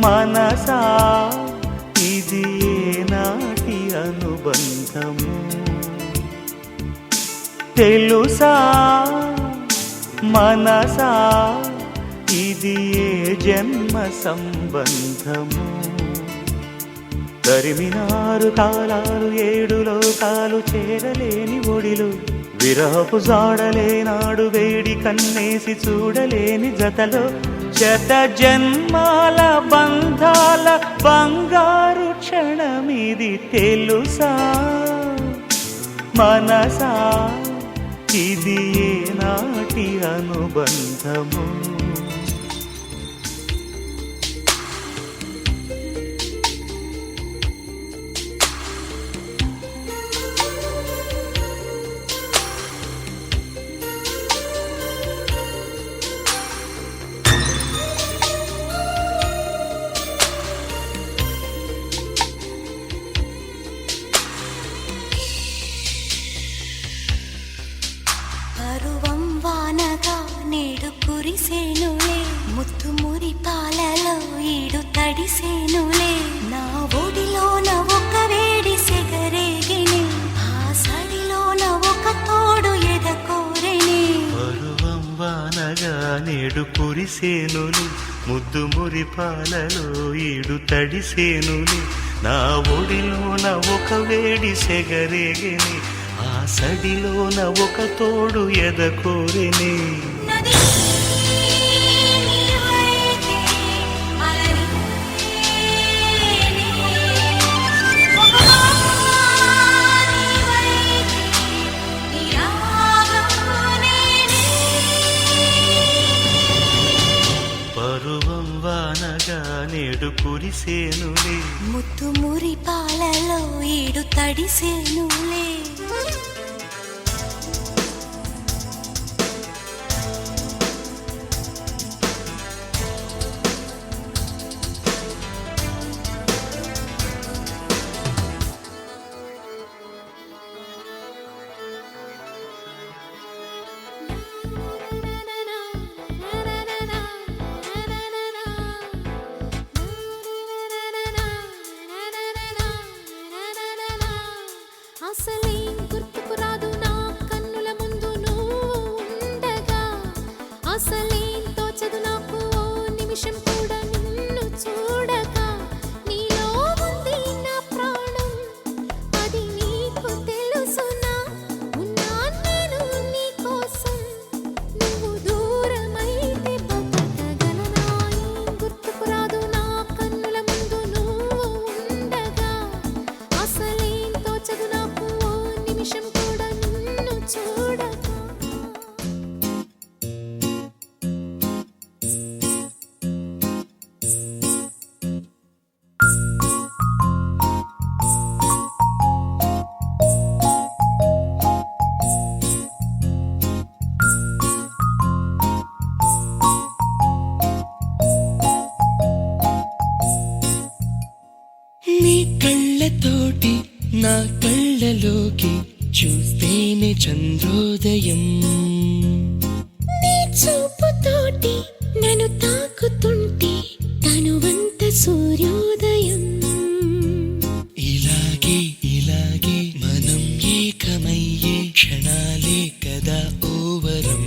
మనసా ఇది ఏనాటి అనుబంధము తెలుసా మనసా ఇది ఏ జన్మ సంబంధము తరిమినారు కాలాలు ఏడు లోకాలు చేరలేని ఒడిలు విరహపు జాడలేనాడు వేడి కన్నేసి చూడలేని జతలో శత జన్మాల బంధాల బంగారు క్షణమిది తెలుసా మనసా ఇది ఏనాటి అనుబంధము పరువం వానగా నేడు కురిసేనులే ముత్తు మురి పాలలో ఈడు తడిసేనులే నా ఒడిలోన ఒక వేడి సెగరేగిని ఆ సడిలోన ఒక తోడు ఎదకోరెని పరువం వానగా నేడు కురిసేనులే ముద్దు మురి పాలలో ఈడు తడిసేనులే నా ఒడిలోన ఒక వేడి సెగరేగిని ఆ సడిలోన ఒక తోడు ఎదకోరెని పరువం వానగా నేడు కురిసేనులే ముత్తు మురి పాలలో ఈడు తడిసేనులే అసలేం గుర్తుకు రాదు నా కన్నుల ముందు నువ్వు ఉండగా అసలేం తోచదు నాకు ఓ నిమిషం కూడా నిన్ను చూడగా నీలో ఉంది నా ప్రాణం అది నీకు తెలుసునా ఉన్నా నేను నీ కోసం నువ్వు దూరమైతే బతకగలనా ఏం గుర్తుకు రాదు నా కన్నుల ముందు నువ్వు ఉండగా అసలేం తోచదు నాకు ఓ నిమిషం కూడా నిన్ను చూడగా నీ కళ్ళతోటి నా కళ్ళలోకి చూస్తేనే చంద్రోదయం నీ చూపుతోటి నన్ను తాకుతుంటే తనువంత సూర్యోదయం ఇలాగే ఇలాగే మనం ఏకమయ్యే క్షణాలే కదా ఓవరం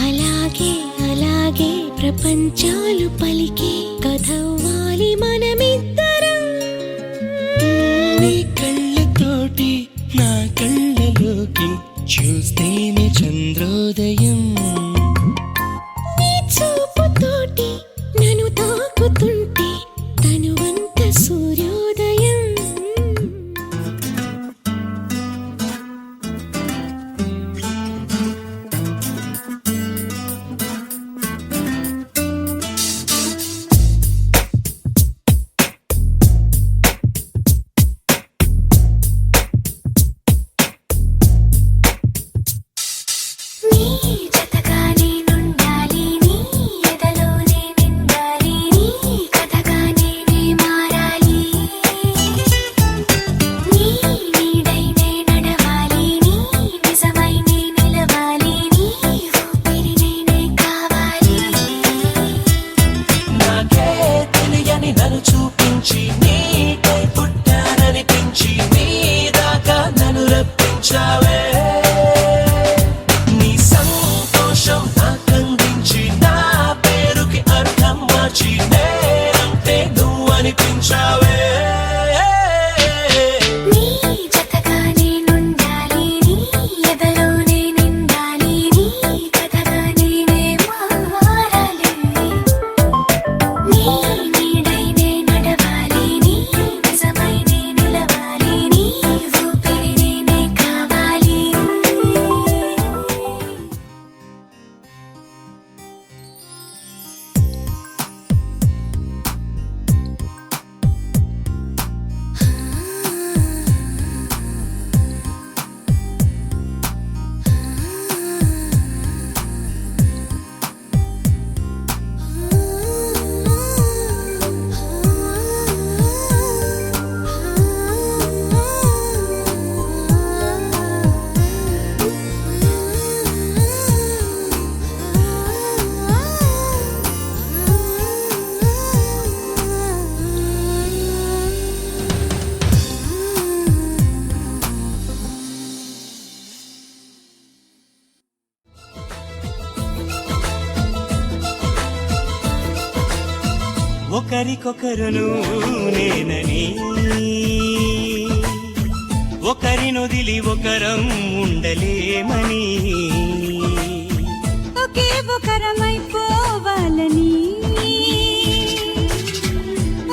అలాగే అలాగే ప్రపంచాలు పలికే కథవ్వాలి మనమిద్దరం నీ కళ్ళతోటి నా కళ్ళలోకి చూస్తేనే చంద్రోదయం నీ చూపుతోటి నన్ను తాకుతుంటే తనువంత సూర్యోదయం ఒకరికొకరును నేనని ఒకరినొదిలి ఒకరం ఉండలేమని ఒకే ఒకరమైపోవాలని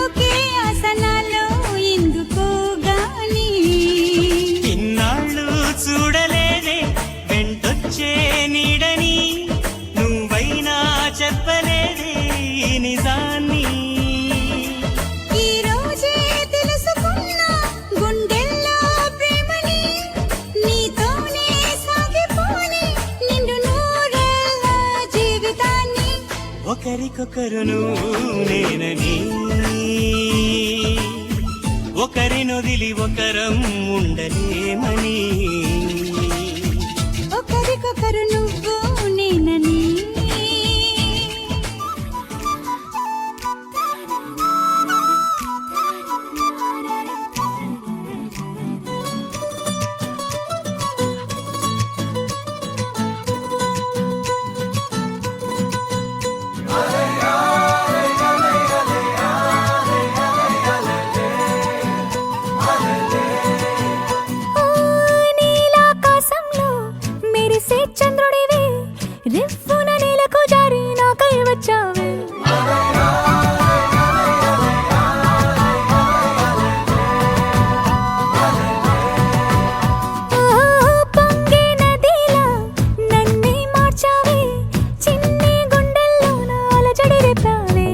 ఒకే ఆసనాలో ఎందుకో గాని ఇన్నాళ్ళు చూడలేదే వెంటొచ్చే నీడని నువ్వైనా చెప్పలేదే ఈ నిజాన్ని ఈ రోజే తెలుసుకున్నా గుండెల్లో ప్రేమని నీతోనే సాగిపోని నిండు నూరేళ్ళ జీవితాన్ని ఒకరికొకరును నేనని ఒకరినొదిలి ఒకరం ఉండలేమని ఒకరికొకరు నువ్వు నేనని నీలాకాశంలో మెరిసే చంద్రుడివి రివ్వున నేలకు జారి నాకై వచ్చావే పొంగే నదిలా నన్నే మార్చావే చిన్ని గుండెల్లో నాలజడి రేపావే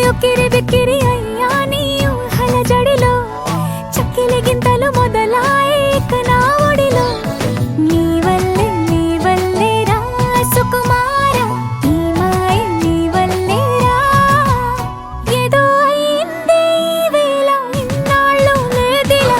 ఉక్కిరి బిక్కిరి అయ్యా నీ ఊహల జడిలో చక్కిలి గింతలు మొదలాయి ఇక నా ఒడిలో నీ వల్లే రా సుకుమార ఈ మాయ నీ వల్లే రా ఏదో అయింది ఈ వేళ ఇన్నాళ్ళు లేదిలా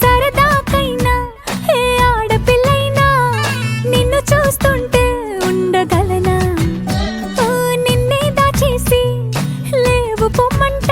సరదాకైనా ఏ ఆడపిల్లైనా నిన్ను చూస్తుంటే ఉండగలనా నిన్నే దాచేసి లేవు పొమ్మంటే